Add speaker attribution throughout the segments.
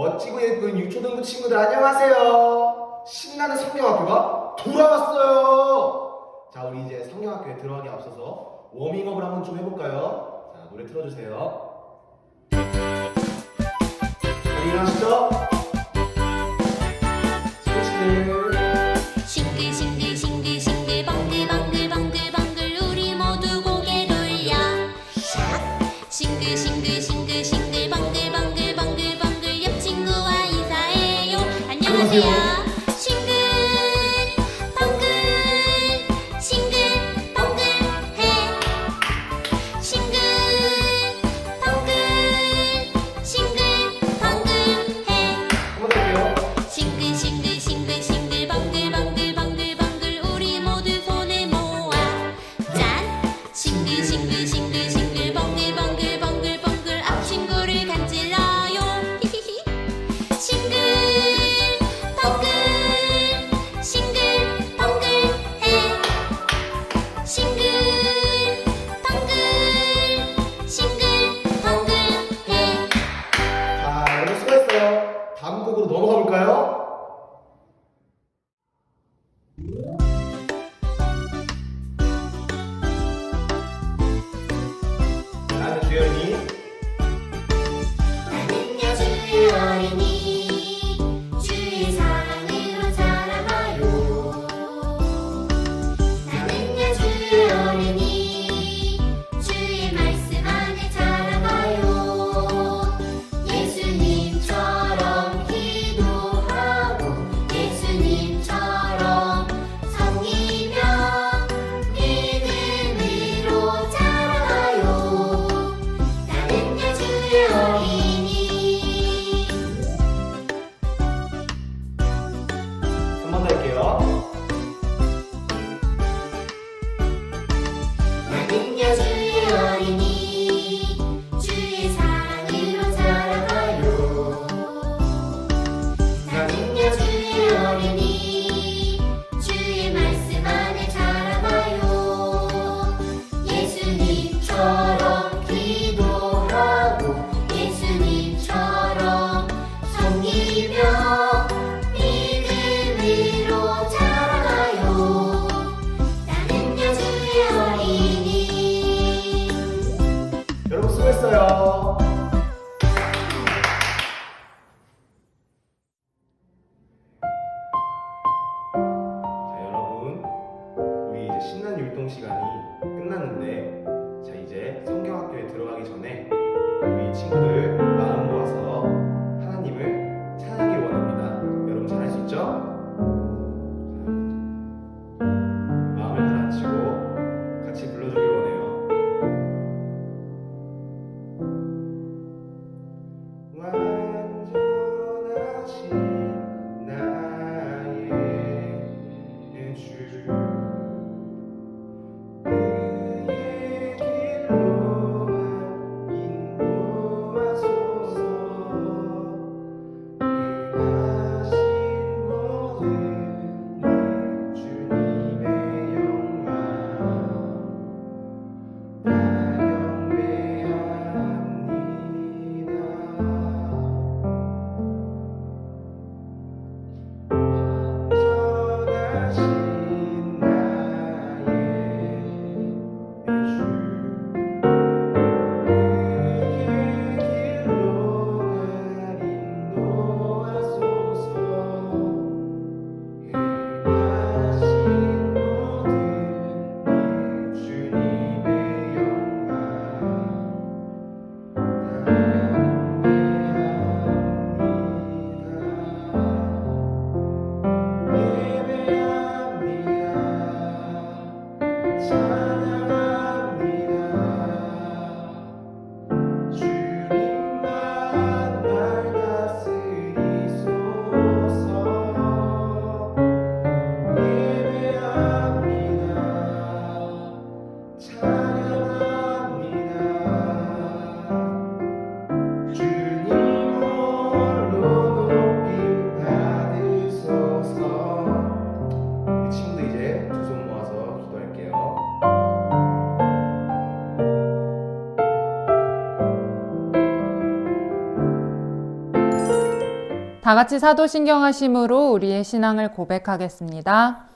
Speaker 1: 멋지고 예쁜 유초등부 친구들 안녕하세요. 신나는 성경학교가 돌아왔어요. 자, 우리 이제 성경학교에 들어가기 앞서서 워밍업을 한번 좀 해볼까요? 자, 노래 틀어주세요. 자, 일어나시죠. 친구들.
Speaker 2: 싱글싱글 방글방글 우리 모두 고개 돌려 샥 싱글싱글 방글 옆 친구와 인사해요. 안녕하세요. 싱글싱글 방글 앞 친구를 간질러요. 싱글 방글 해 싱글 해.
Speaker 1: 자, 여러분 수고했어요. 다음 곡으로 넘어가 볼까요? 나는 주연이.
Speaker 2: 나는야 주의 어린이 주의 사랑으로 자라가요. 나는야 주의 어린이 주의 말씀 안에 자라가요. 예수님처럼 기도하고 예수님처럼 섬기며 믿음으로 자라가요. 나는야 주의 어린이.
Speaker 1: 한 번 더 할게요.
Speaker 2: 나는야 주의 어린이 주의 사랑으로 자라가요. 나는야 주의 어린이 주의 말씀 안에 자라가요. 예수님처럼 기도하고 예수님처럼 섬기며 믿음으로 자라가요. 나는야 주의 어린이.
Speaker 1: 여러분 수고했어요. 자, 여러분, 우리 이제 신나는 율동 시간이 끝났는데, 자, 이제 성경학교에 들어가기 전에 우리 친구들 마음 모아서 하나님을 찬양하길 원합니다. 여러분 잘할 수 있죠? 자, 마음을 가라앉히고 같이 불러주길 원해요. 완전하신 나의 주 그의
Speaker 3: 다 같이 사도신경하심으로 우리의 신앙을 고백하겠습니다.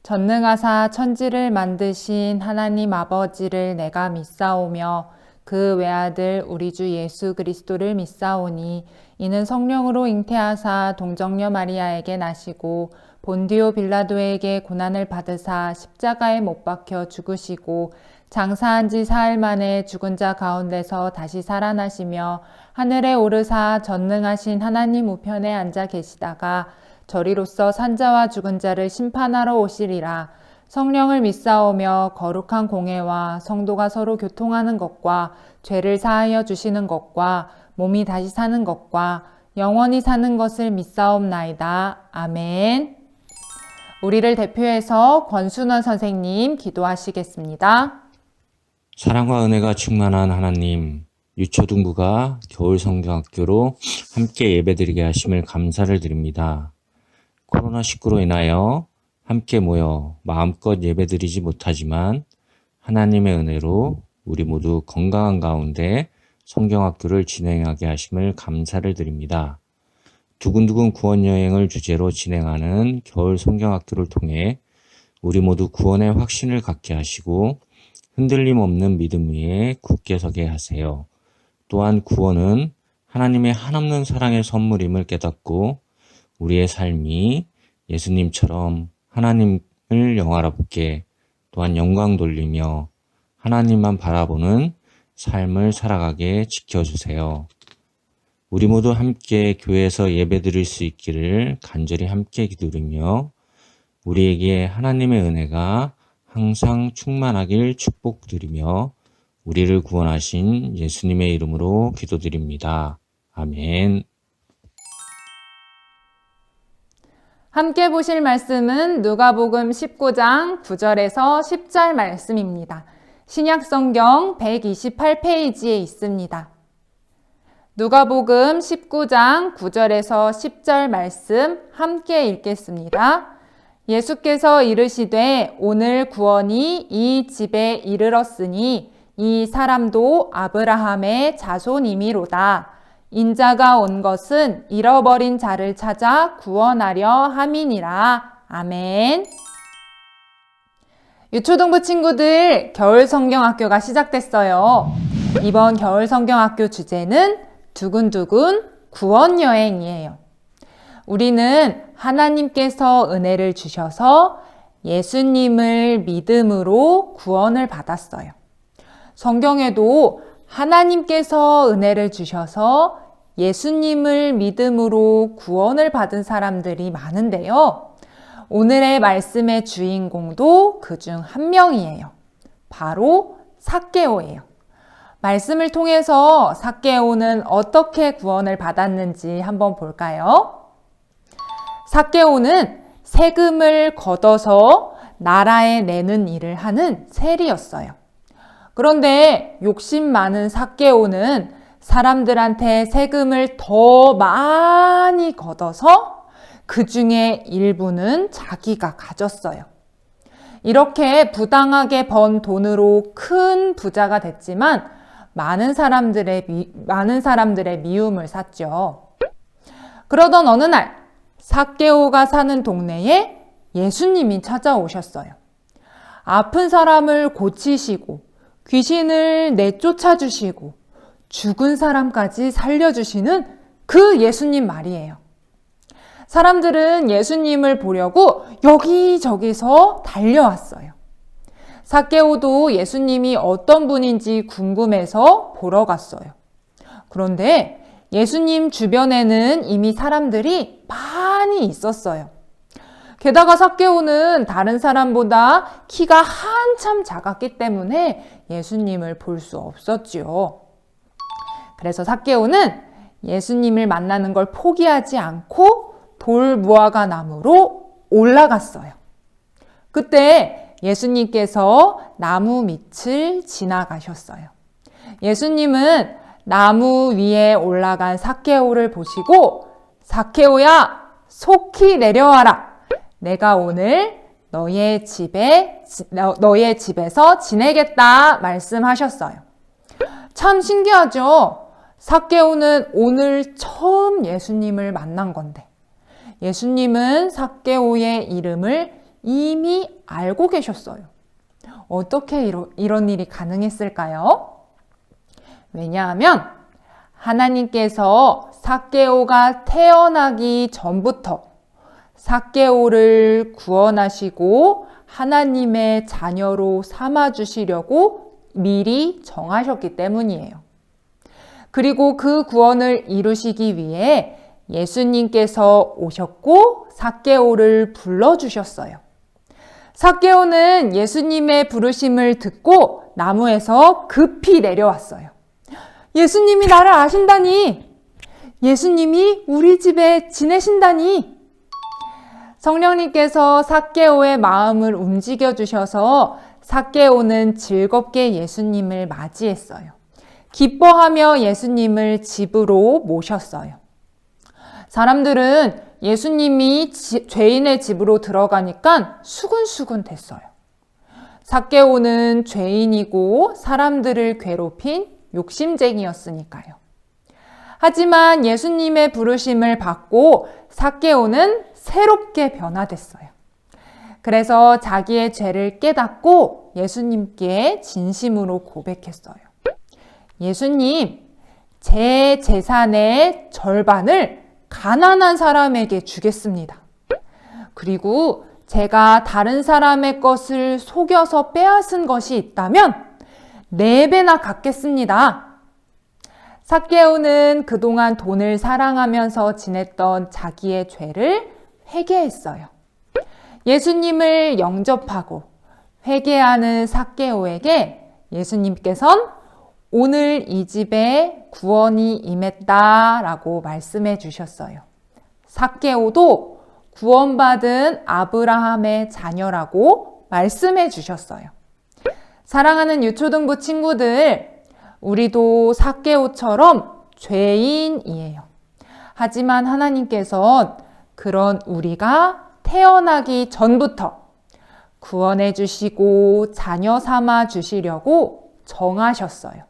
Speaker 3: 전능하사 천지를 만드신 하나님 아버지를 내가 믿사오며 그 외아들 우리 주 예수 그리스도를 믿사오니 이는 성령으로 잉태하사 동정녀 마리아에게 나시고 본디오 빌라도에게 고난을 받으사 십자가에 못 박혀 죽으시고 장사한 지 사흘 만에 죽은 자 가운데서 다시 살아나시며 하늘에 오르사 전능하신 하나님 우편에 앉아 계시다가 저리로서 산자와 죽은 자를 심판하러 오시리라. 성령을 믿사오며 거룩한 공회와 성도가 서로 교통하는 것과 죄를 사하여 주시는 것과 몸이 다시 사는 것과 영원히 사는 것을 믿사옵나이다. 아멘. 우리를 대표해서 권순원 선생님 기도하시겠습니다.
Speaker 4: 사랑과 은혜가 충만한 하나님, 유초등부가 겨울성경학교로 함께 예배드리게 하심을 감사를 드립니다. 코로나19로 인하여 함께 모여 마음껏 예배드리지 못하지만 하나님의 은혜로 우리 모두 건강한 가운데 성경학교를 진행하게 하심을 감사를 드립니다. 두근두근 구원여행을 주제로 진행하는 겨울 성경학교를 통해 우리 모두 구원의 확신을 갖게 하시고 흔들림 없는 믿음 위에 굳게 서게 하세요. 또한 구원은 하나님의 한없는 사랑의 선물임을 깨닫고 우리의 삶이 예수님처럼 하나님을 영화롭게 또한 영광 돌리며 하나님만 바라보는 삶을 살아가게 지켜주세요. 우리 모두 함께 교회에서 예배드릴 수 있기를 간절히 함께 기도드리며 우리에게 하나님의 은혜가 항상 충만하길 축복드리며 우리를 구원하신 예수님의 이름으로 기도드립니다. 아멘.
Speaker 3: 함께 보실 말씀은 누가복음 19장 9절에서 10절 말씀입니다. 신약성경 128페이지에 있습니다. 누가복음 19장 9절에서 10절 말씀 함께 읽겠습니다. 예수께서 이르시되 오늘 구원이 이 집에 이르렀으니 이 사람도 아브라함의 자손이미로다. 인자가 온 것은 잃어버린 자를 찾아 구원하려 함이니라. 아멘. 유초등부 친구들, 겨울 성경학교가 시작됐어요. 이번 겨울 성경학교 주제는 두근두근 구원여행이에요. 우리는 하나님께서 은혜를 주셔서 예수님을 믿음으로 구원을 받았어요. 성경에도 하나님께서 은혜를 주셔서 예수님을 믿음으로 구원을 받은 사람들이 많은데요. 오늘의 말씀의 주인공도 그중 한 명이에요. 바로 삭개오예요. 말씀을 통해서 삭개오는 어떻게 구원을 받았는지 한번 볼까요? 삭개오는 세금을 걷어서 나라에 내는 일을 하는 세리였어요. 그런데 욕심 많은 삭개오는 사람들한테 세금을 더 많이 걷어서 그 중에 일부는 자기가 가졌어요. 이렇게 부당하게 번 돈으로 큰 부자가 됐지만 많은 사람들의 미움을 샀죠. 그러던 어느 날 삭개오가 사는 동네에 예수님이 찾아오셨어요. 아픈 사람을 고치시고 귀신을 내쫓아 주시고 죽은 사람까지 살려주시는 그 예수님 말이에요. 사람들은 예수님을 보려고 여기저기서 달려왔어요. 삭개오도 예수님이 어떤 분인지 궁금해서 보러 갔어요. 그런데 예수님 주변에는 이미 사람들이 많이 있었어요. 게다가 삭개오는 다른 사람보다 키가 한참 작았기 때문에 예수님을 볼 수 없었지요. 그래서 삭개오는 예수님을 만나는 걸 포기하지 않고 돌무화과 나무로 올라갔어요. 그때 예수님께서 나무 밑을 지나가셨어요. 예수님은 나무 위에 올라간 삭개오를 보시고 삭개오야, 속히 내려와라. 내가 오늘 너의 집에서 지내겠다 말씀하셨어요. 참 신기하죠? 삭개오는 오늘 처음 예수님을 만난 건데 예수님은 삭개오의 이름을 이미 알고 계셨어요. 어떻게 이런 일이 가능했을까요? 왜냐하면 하나님께서 삭개오가 태어나기 전부터 삭개오를 구원하시고 하나님의 자녀로 삼아주시려고 미리 정하셨기 때문이에요. 그리고 그 구원을 이루시기 위해 예수님께서 오셨고 삭개오를 불러주셨어요. 삭개오는 예수님의 부르심을 듣고 나무에서 급히 내려왔어요. 예수님이 나를 아신다니! 예수님이 우리 집에 지내신다니! 성령님께서 삭개오의 마음을 움직여 주셔서 삭개오는 즐겁게 예수님을 맞이했어요. 기뻐하며 예수님을 집으로 모셨어요. 사람들은 예수님이 죄인의 집으로 들어가니까 수근수근 됐어요. 삭개오는 죄인이고 사람들을 괴롭힌 욕심쟁이였으니까요. 하지만 예수님의 부르심을 받고 삭개오는 새롭게 변화됐어요. 그래서 자기의 죄를 깨닫고 예수님께 진심으로 고백했어요. 예수님, 제 재산의 절반을 가난한 사람에게 주겠습니다. 그리고 제가 다른 사람의 것을 속여서 빼앗은 것이 있다면 4배나 갚겠습니다. 삭개오는 그동안 돈을 사랑하면서 지냈던 자기의 죄를 회개했어요. 예수님을 영접하고 회개하는 삭개오에게 예수님께서는 오늘 이 집에 구원이 임했다라고 말씀해 주셨어요. 삭개오도 구원받은 아브라함의 자녀라고 말씀해 주셨어요. 사랑하는 유초등부 친구들, 우리도 삭개오처럼 죄인이에요. 하지만 하나님께서는 그런 우리가 태어나기 전부터 구원해 주시고 자녀 삼아 주시려고 정하셨어요.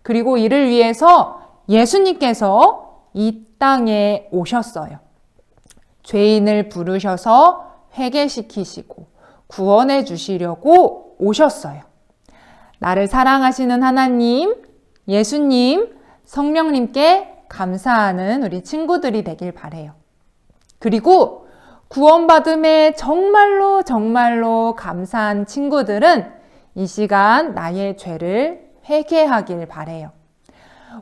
Speaker 3: 그리고 이를 위해서 예수님께서 이 땅에 오셨어요. 죄인을 부르셔서 회개시키시고 구원해 주시려고 오셨어요. 나를 사랑하시는 하나님, 예수님, 성령님께 감사하는 우리 친구들이 되길 바래요. 그리고 구원받음에 정말로 감사한 친구들은 이 시간 나의 죄를 회개하길 바래요.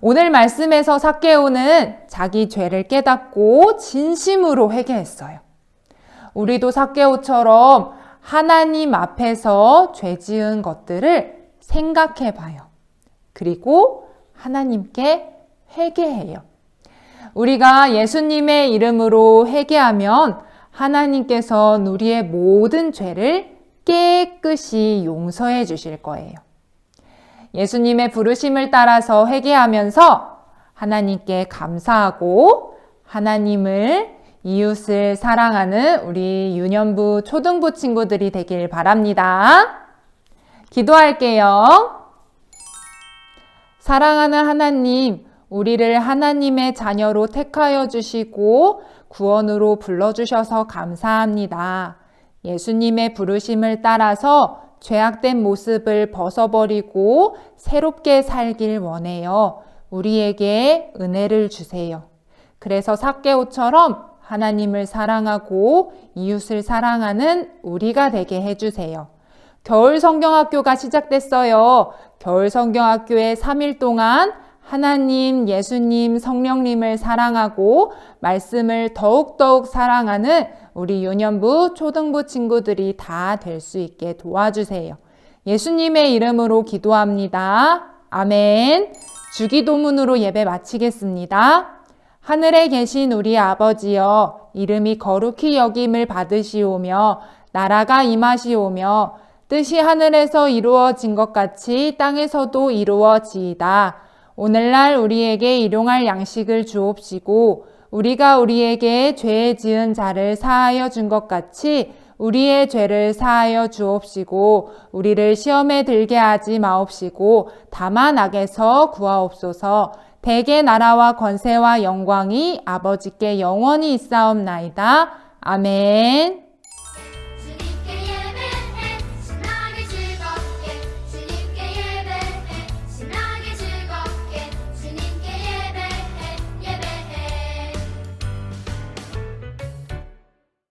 Speaker 3: 오늘 말씀에서 삭개오는 자기 죄를 깨닫고 진심으로 회개했어요. 우리도 삭개오처럼 하나님 앞에서 죄 지은 것들을 생각해 봐요. 그리고 하나님께 회개해요. 우리가 예수님의 이름으로 회개하면 하나님께서 우리의 모든 죄를 깨끗이 용서해 주실 거예요. 예수님의 부르심을 따라서 회개하면서 하나님께 감사하고 하나님을 이웃을 사랑하는 우리 유년부 초등부 친구들이 되길 바랍니다. 기도할게요. 사랑하는 하나님, 우리를 하나님의 자녀로 택하여 주시고 구원으로 불러주셔서 감사합니다. 예수님의 부르심을 따라서 죄악된 모습을 벗어버리고 새롭게 살길 원해요. 우리에게 은혜를 주세요. 그래서 삭개오처럼 하나님을 사랑하고 이웃을 사랑하는 우리가 되게 해주세요. 겨울 성경학교가 시작됐어요. 겨울 성경학교에 3일 동안 하나님, 예수님, 성령님을 사랑하고 말씀을 더욱더욱 사랑하는 우리 유년부, 초등부 친구들이 다 될 수 있게 도와주세요. 예수님의 이름으로 기도합니다. 아멘. 주기도문으로 예배 마치겠습니다. 하늘에 계신 우리 아버지여, 이름이 거룩히 여김을 받으시오며 나라가 임하시오며 뜻이 하늘에서 이루어진 것 같이 땅에서도 이루어지이다. 오늘날 우리에게 일용할 양식을 주옵시고 우리가 우리에게 죄 지은 자를 사하여 준 것 같이 우리의 죄를 사하여 주옵시고 우리를 시험에 들게 하지 마옵시고 다만 악에서 구하옵소서. 대개 나라와 권세와 영광이 아버지께 영원히 있사옵나이다. 아멘.